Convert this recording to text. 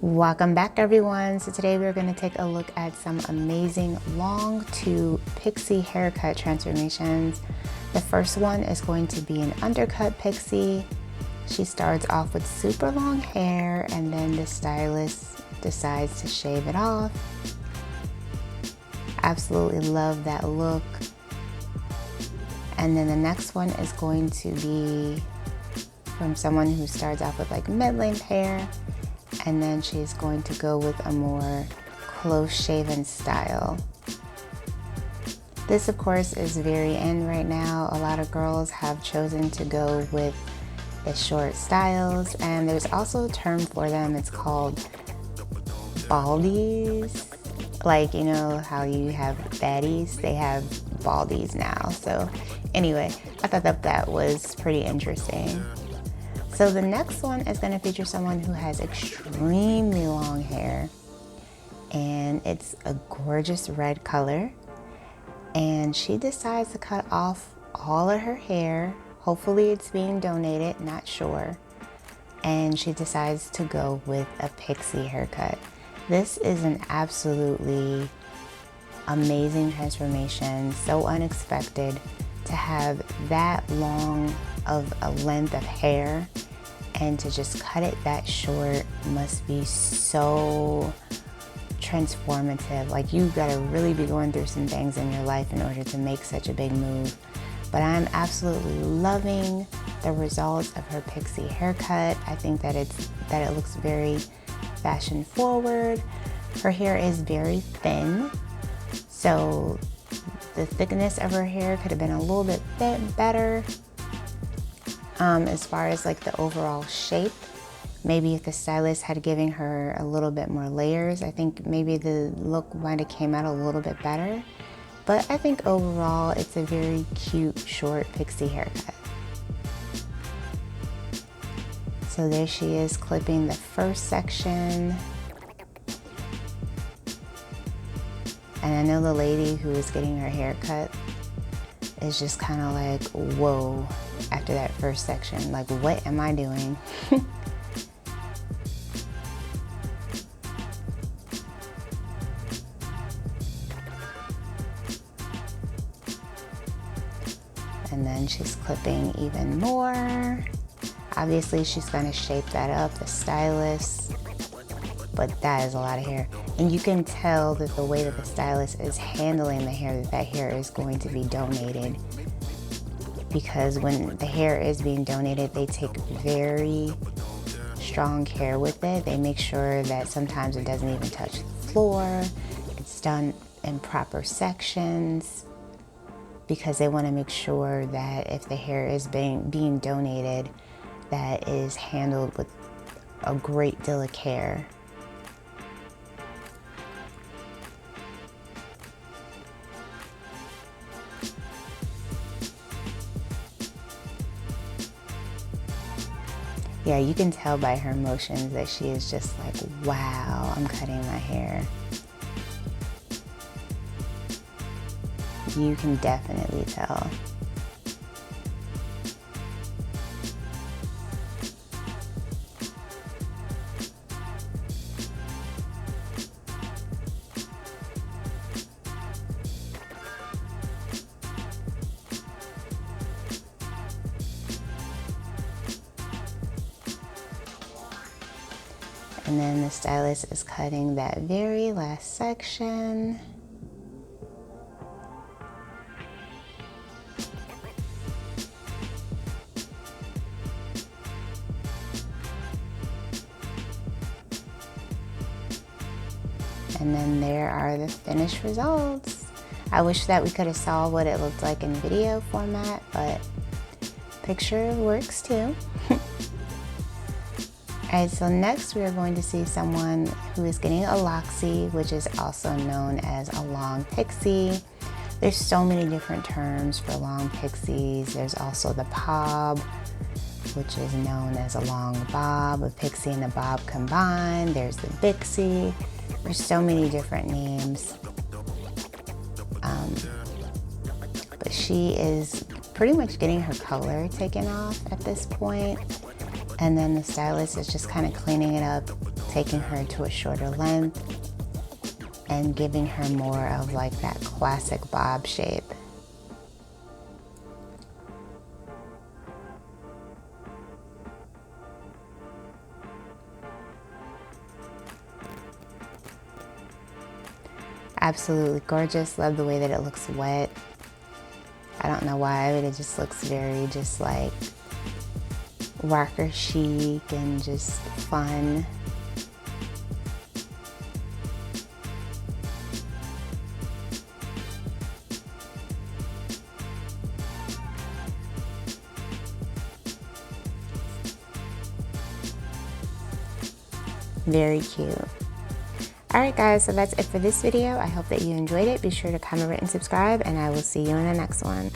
Welcome back, everyone. So today we're going to take a look at some amazing long to pixie haircut transformations. The first one is going to be an undercut pixie. She starts off with super long hair and then the stylist decides to shave it off. Absolutely love that look. And then the next one is going to be from someone who starts off with like mid-length hair, and then she's going to go with a more close shaven style. This of course is very in right now. A lot of girls have chosen to go with the short styles, and there's also a term for them. It's called baldies. Like, you know how you have baddies, they have baldies now. So anyway, I thought that was pretty interesting. So the next one is going to feature someone who has extremely long hair, and it's a gorgeous red color, and she decides to cut off all of her hair. Hopefully it's being donated, not sure. And she decides to go with a pixie haircut. This is an absolutely amazing transformation, so unexpected to have that long of a length of hair, and to just cut it that short must be so transformative. Like, you gotta really be going through some things in your life in order to make such a big move. But I'm absolutely loving the results of her pixie haircut. I think that it looks very fashion forward. Her hair is very thin, so the thickness of her hair could have been a little bit better as far as like the overall shape. Maybe if the stylist had given her a little bit more layers, I think maybe the look might have came out a little bit better. But I think overall it's a very cute short pixie haircut. So there she is clipping the first section. And I know the lady who is getting her hair cut is just kind of like, whoa, after that first section. Like, what am I doing? And then she's clipping even more. Obviously, she's going to shape that up, the stylist, but that is a lot of hair. And you can tell that the way that the stylist is handling the hair, that hair is going to be donated. Because when the hair is being donated, they take very strong care with it. They make sure that sometimes it doesn't even touch the floor. It's done in proper sections, because they want to make sure that if the hair is being donated, that is handled with a great deal of care. Yeah, you can tell by her motions that she is just like, wow, I'm cutting my hair. You can definitely tell. And then the stylist is cutting that very last section. And then there are the finished results. I wish that we could have saw what it looked like in video format, but picture works too. Alright, so next we are going to see someone who is getting a loxie, which is also known as a long pixie. There's so many different terms for long pixies. There's also the pob, which is known as a long bob, a pixie and a bob combined. There's the bixie. There's so many different names. But she is pretty much getting her color taken off at this point. And then the stylist is just kind of cleaning it up taking her to a shorter length and giving her more of like that classic bob shape. Absolutely gorgeous. Love the way that it looks wet. I don't know why, but it just looks very just like rocker chic and just fun. Very cute. Alright guys, so that's it for this video. I hope that you enjoyed it. Be sure to comment, rate, and subscribe, and I will see you in the next one.